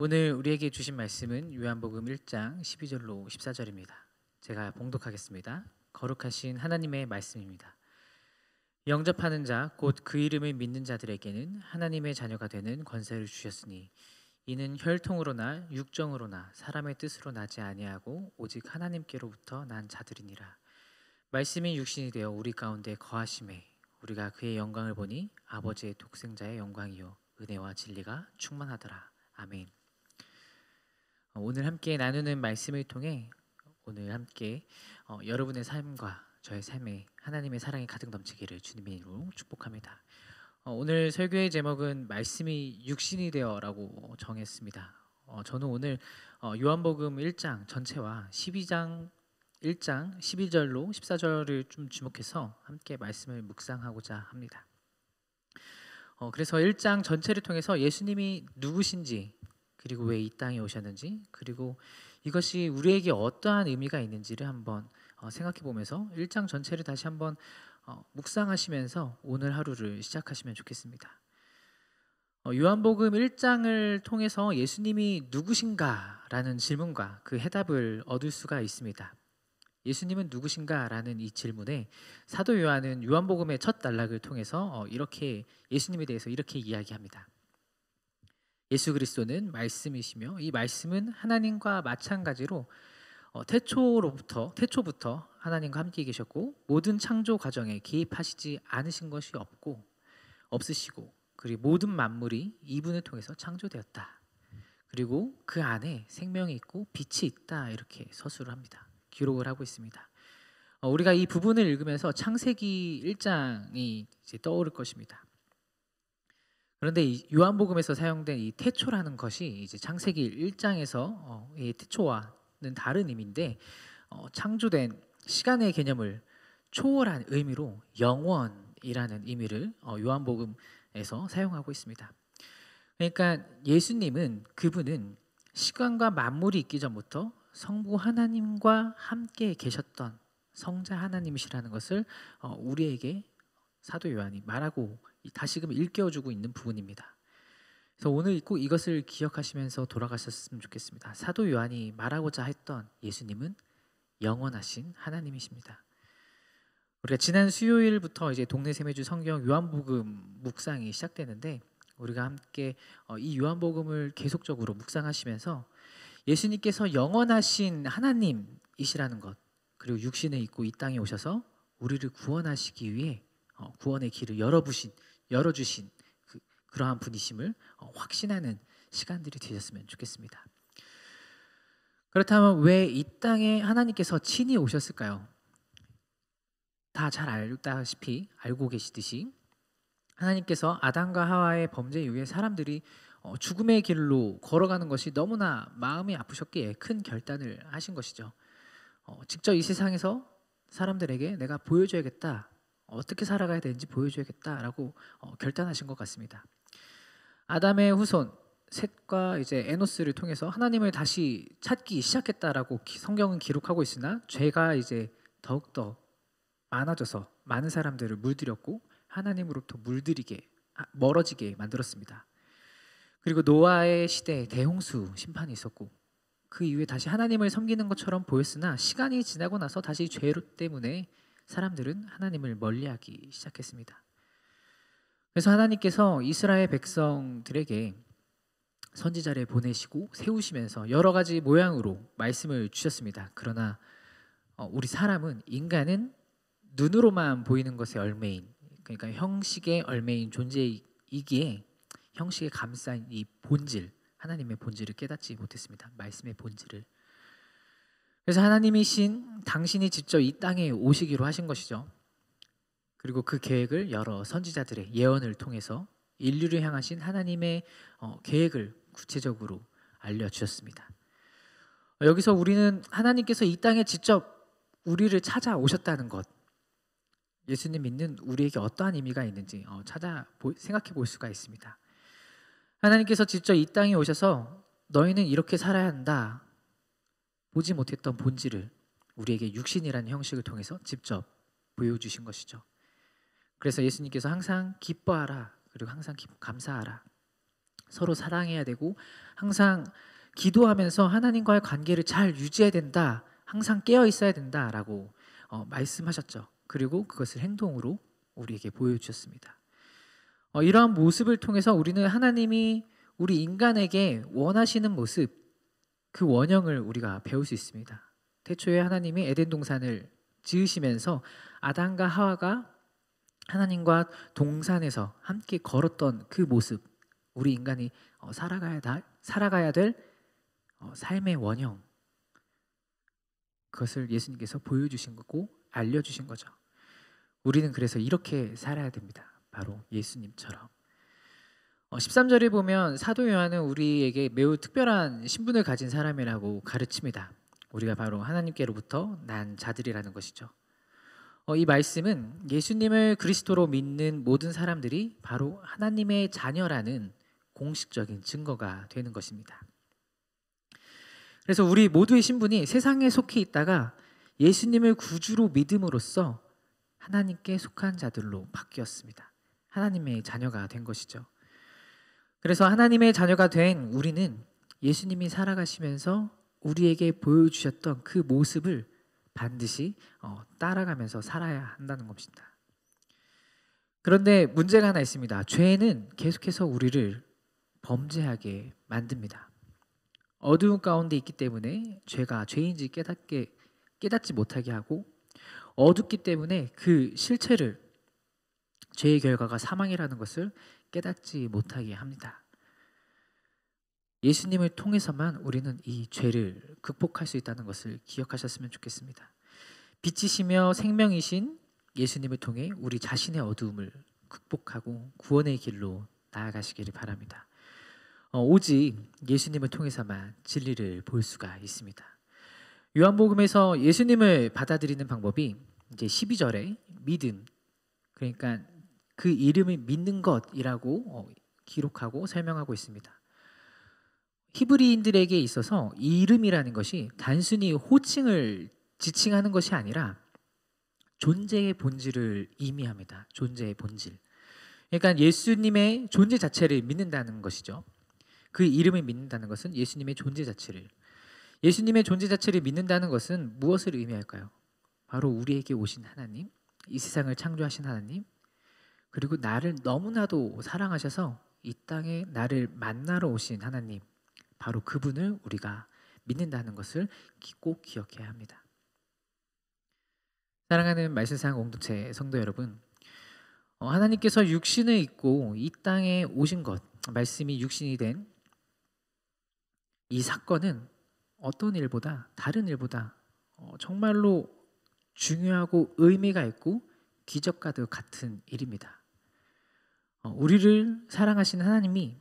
오늘 우리에게 주신 말씀은 요한복음 1장 12절로 14절입니다. 제가 봉독하겠습니다. 거룩하신 하나님의 말씀입니다. 영접하는 자 곧 그 이름을 믿는 자들에게는 하나님의 자녀가 되는 권세를 주셨으니 이는 혈통으로나 육정으로나 사람의 뜻으로 나지 아니하고 오직 하나님께로부터 난 자들이니라. 말씀이 육신이 되어 우리 가운데 거하심에 우리가 그의 영광을 보니 아버지의 독생자의 영광이요 은혜와 진리가 충만하더라. 아멘. 오늘 함께 나누는 말씀을 통해 오늘 함께 여러분의 삶과 저의 삶에 하나님의 사랑이 가득 넘치기를 주님의 이름으로 축복합니다. 오늘 설교의 제목은 말씀이 육신이 되어라고 정했습니다. 저는 오늘 요한복음 1장 전체와 12장 1장 12절로 14절을 좀 주목해서 함께 말씀을 묵상하고자 합니다. 그래서 1장 전체를 통해서 예수님이 누구신지, 그리고 왜 이 땅에 오셨는지, 그리고 이것이 우리에게 어떠한 의미가 있는지를 한번 생각해 보면서 1장 전체를 다시 한번 묵상하시면서 오늘 하루를 시작하시면 좋겠습니다. 요한복음 1장을 통해서 예수님이 누구신가라는 질문과 그 해답을 얻을 수가 있습니다. 예수님은 누구신가라는 이 질문에 사도 요한은 요한복음의 첫 단락을 통해서 이렇게 예수님에 대해서 이렇게 이야기합니다. 예수 그리스도는 말씀이시며 이 말씀은 하나님과 마찬가지로 태초부터 하나님과 함께 계셨고 모든 창조 과정에 개입하시지 않으신 것이 없으시고 그리고 모든 만물이 이분을 통해서 창조되었다. 그리고 그 안에 생명이 있고 빛이 있다, 이렇게 서술을 합니다. 기록을 하고 있습니다. 우리가 이 부분을 읽으면서 창세기 1장이 이제 떠오를 것입니다. 그런데 이 요한복음에서 사용된 이 태초라는 것이 이제 창세기 1장에서 이 태초와는 다른 의미인데 창조된 시간의 개념을 초월한 의미로 영원이라는 의미를 요한복음에서 사용하고 있습니다. 그러니까 예수님은, 그분은 시간과 만물이 있기 전부터 성부 하나님과 함께 계셨던 성자 하나님이시라는 것을 우리에게 사도 요한이 말하고 다시금 일깨워주고 있는 부분입니다. 그래서 오늘 꼭 이것을 기억하시면서 돌아가셨으면 좋겠습니다. 사도 요한이 말하고자 했던 예수님은 영원하신 하나님이십니다. 우리가 지난 수요일부터 이제 동네 세매주 성경 요한복음 묵상이 시작되는데 우리가 함께 이 요한복음을 계속적으로 묵상하시면서 예수님께서 영원하신 하나님이시라는 것, 그리고 육신에 있고 이 땅에 오셔서 우리를 구원하시기 위해 구원의 길을 열어주신 그러한 분이심을 확신하는 시간들이 되셨으면 좋겠습니다. 그렇다면 왜 이 땅에 하나님께서 친히 오셨을까요? 다 잘 알다시피 알고 계시듯이 하나님께서 아담과 하와의 범죄 이후에 사람들이 죽음의 길로 걸어가는 것이 너무나 마음이 아프셨기에 큰 결단을 하신 것이죠. 직접 이 세상에서 사람들에게 내가 보여줘야겠다, 어떻게 살아가야 되는지 보여줘야겠다라고 결단하신 것 같습니다. 아담의 후손 셋과 이제 에노스를 통해서 하나님을 다시 찾기 시작했다라고 성경은 기록하고 있으나 죄가 이제 더욱더 많아져서 많은 사람들을 물들였고 하나님으로부터 멀어지게 만들었습니다. 그리고 노아의 시대에 대홍수 심판이 있었고 그 이후에 다시 하나님을 섬기는 것처럼 보였으나 시간이 지나고 나서 다시 죄 때문에 사람들은 하나님을 멀리하기 시작했습니다. 그래서 하나님께서 이스라엘 백성들에게 선지자를 보내시고 세우시면서 여러 가지 모양으로 말씀을 주셨습니다. 그러나 우리 인간은 눈으로만 보이는 것의 얼매인, 그러니까 형식의 얼매인 존재이기에 형식에 감싼 이 본질, 하나님의 본질을 깨닫지 못했습니다. 말씀의 본질을. 그래서 하나님이신 당신이 직접 이 땅에 오시기로 하신 것이죠. 그리고 그 계획을 여러 선지자들의 예언을 통해서 인류를 향하신 하나님의 계획을 구체적으로 알려주셨습니다. 여기서 우리는 하나님께서 이 땅에 직접 우리를 찾아오셨다는 것, 예수님 믿는 우리에게 어떠한 의미가 있는지 생각해 볼 수가 있습니다. 하나님께서 직접 이 땅에 오셔서 너희는 이렇게 살아야 한다, 보지 못했던 본질을 우리에게 육신이라는 형식을 통해서 직접 보여주신 것이죠. 그래서 예수님께서 항상 기뻐하라, 그리고 항상 감사하라, 서로 사랑해야 되고 항상 기도하면서 하나님과의 관계를 잘 유지해야 된다. 항상 깨어 있어야 된다라고 말씀하셨죠. 그리고 그것을 행동으로 우리에게 보여주셨습니다. 이러한 모습을 통해서 우리는 하나님이 우리 인간에게 원하시는 모습, 그 원형을 우리가 배울 수 있습니다. 태초에 하나님이 에덴 동산을 지으시면서 아담과 하와가 하나님과 동산에서 함께 걸었던 그 모습, 우리 인간이 살아가야 될 삶의 원형, 그것을 예수님께서 보여주신 거고 알려주신 거죠. 우리는 그래서 이렇게 살아야 됩니다. 바로 예수님처럼. 13절에 보면 사도 요한은 우리에게 매우 특별한 신분을 가진 사람이라고 가르칩니다. 우리가 바로 하나님께로부터 난 자들이라는 것이죠. 이 말씀은 예수님을 그리스도로 믿는 모든 사람들이 바로 하나님의 자녀라는 공식적인 증거가 되는 것입니다. 그래서 우리 모두의 신분이 세상에 속해 있다가 예수님을 구주로 믿음으로써 하나님께 속한 자들로 바뀌었습니다. 하나님의 자녀가 된 것이죠. 그래서 하나님의 자녀가 된 우리는 예수님이 살아가시면서 우리에게 보여주셨던 그 모습을 반드시 따라가면서 살아야 한다는 것입니다. 그런데 문제가 하나 있습니다. 죄는 계속해서 우리를 범죄하게 만듭니다. 어두운 가운데 있기 때문에 죄가 죄인지 깨닫지 못하게 하고, 어둡기 때문에 그 실체를, 죄의 결과가 사망이라는 것을 깨닫지 못하게 합니다. 예수님을 통해서만 우리는 이 죄를 극복할 수 있다는 것을 기억하셨으면 좋겠습니다. 빛이시며 생명이신 예수님을 통해 우리 자신의 어두움을 극복하고 구원의 길로 나아가시기를 바랍니다. 오직 예수님을 통해서만 진리를 볼 수가 있습니다. 요한복음에서 예수님을 받아들이는 방법이 이제 12절에 믿음, 그러니까 그 이름을 믿는 것이라고 기록하고 설명하고 있습니다. 히브리인들에게 있어서 이 이름이라는 것이 단순히 호칭을 지칭하는 것이 아니라 존재의 본질을 의미합니다. 존재의 본질. 그러니까 예수님의 존재 자체를 믿는다는 것이죠. 그 이름을 믿는다는 것은 예수님의 존재 자체를, 예수님의 존재 자체를 믿는다는 것은 무엇을 의미할까요? 바로 우리에게 오신 하나님, 이 세상을 창조하신 하나님, 그리고 나를 너무나도 사랑하셔서 이 땅에 나를 만나러 오신 하나님, 바로 그분을 우리가 믿는다는 것을 꼭 기억해야 합니다. 사랑하는 말씀상 공동체 성도 여러분, 하나님께서 육신을 입고 이 땅에 오신 것, 말씀이 육신이 된 이 사건은 어떤 일보다, 다른 일보다 정말로 중요하고 의미가 있고 기적과도 같은 일입니다. 우리를 사랑하시는 하나님이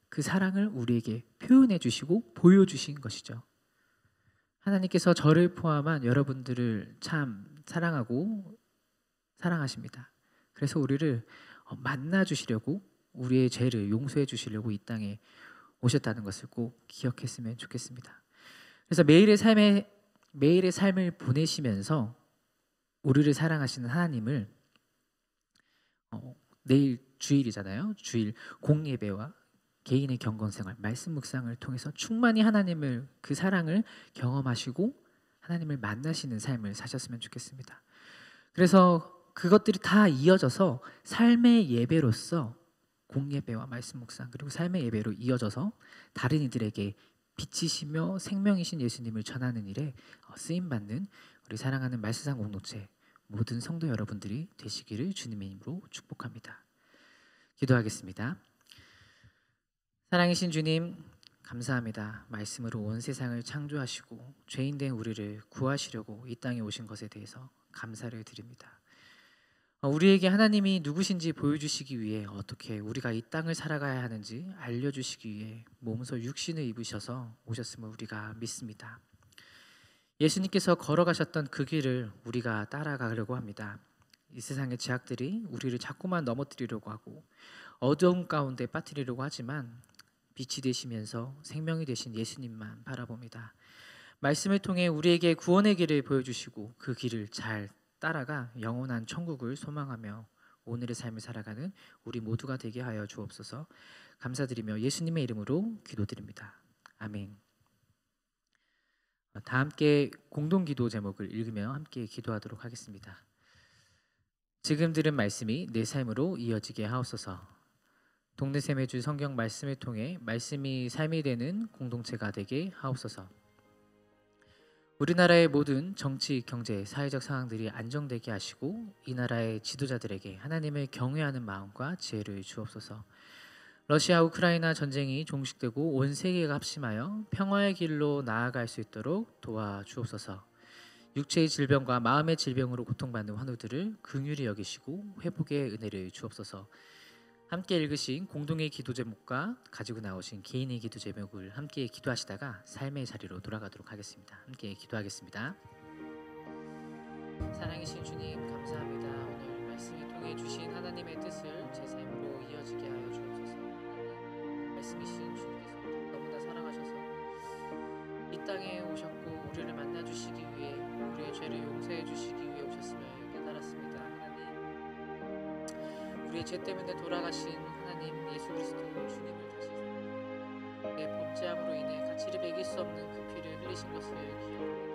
그 사랑을 우리에게 표현해 주시고 보여주신 것이죠. 하나님께서 저를 포함한 여러분들을 참 사랑하고 사랑하십니다. 그래서 우리를 만나 주시려고, 우리의 죄를 용서해 주시려고 이 땅에 오셨다는 것을 꼭 기억했으면 좋겠습니다. 그래서 매일의 삶을 보내시면서 우리를 사랑하시는 하나님을, 내일 주일이잖아요. 주일 공예배와 개인의 경건생활, 말씀 묵상을 통해서 충만히 하나님을, 그 사랑을 경험하시고 하나님을 만나시는 삶을 사셨으면 좋겠습니다. 그래서 그것들이 다 이어져서 삶의 예배로서, 공예배와 말씀 묵상 그리고 삶의 예배로 이어져서 다른 이들에게 빛이시며 생명이신 예수님을 전하는 일에 쓰임받는 우리 사랑하는 말씀상 공동체 모든 성도 여러분들이 되시기를 주님의 이름으로 축복합니다. 기도하겠습니다. 사랑이신 주님, 감사합니다. 말씀으로 온 세상을 창조하시고 죄인된 우리를 구하시려고 이 땅에 오신 것에 대해서 감사를 드립니다. 우리에게 하나님이 누구신지 보여주시기 위해, 어떻게 우리가 이 땅을 살아가야 하는지 알려주시기 위해 몸소 육신을 입으셔서 오셨음을 우리가 믿습니다. 예수님께서 걸어가셨던 그 길을 우리가 따라가려고 합니다. 이 세상의 죄악들이 우리를 자꾸만 넘어뜨리려고 하고 어두운 가운데 빠뜨리려고 하지만 빛이 되시면서 생명이 되신 예수님만 바라봅니다. 말씀을 통해 우리에게 구원의 길을 보여주시고 그 길을 잘 따라가 영원한 천국을 소망하며 오늘의 삶을 살아가는 우리 모두가 되게 하여 주옵소서. 감사드리며 예수님의 이름으로 기도드립니다. 아멘. 다 함께 공동기도 제목을 읽으며 함께 기도하도록 하겠습니다. 지금 들은 말씀이 내 삶으로 이어지게 하옵소서. 동네샘의 주 성경 말씀을 통해 말씀이 삶이 되는 공동체가 되게 하옵소서. 우리나라의 모든 정치, 경제, 사회적 상황들이 안정되게 하시고 이 나라의 지도자들에게 하나님을 경외하는 마음과 지혜를 주옵소서. 러시아 우크라이나 전쟁이 종식되고 온 세계가 합심하여 평화의 길로 나아갈 수 있도록 도와주옵소서. 육체의 질병과 마음의 질병으로 고통받는 환우들을 긍휼히 여기시고 회복의 은혜를 주옵소서. 함께 읽으신 공동의 기도 제목과 가지고 나오신 개인의 기도 제목을 함께 기도하시다가 삶의 자리로 돌아가도록 하겠습니다. 함께 기도하겠습니다. 사랑이신 주님, 감사합니다. 오늘 말씀을 통해 주신 하나님의 뜻을 제 삶으로 이어지게 하여 주옵소서. 말씀이신 주님께서 우리를 너무나 사랑하셔서 이 땅에 오셨고 우리를 만나 주시기 위해, 우리의 죄를 용서해 주시기 위해 오셨음을 깨달았습니다. 우리의 죄 때문에 돌아가신 하나님 예수 그리스도 주님을 다시 내 범죄함으로 인해 가치를 매길 수 없는 그 피를 흘리신 것을 기억합니다.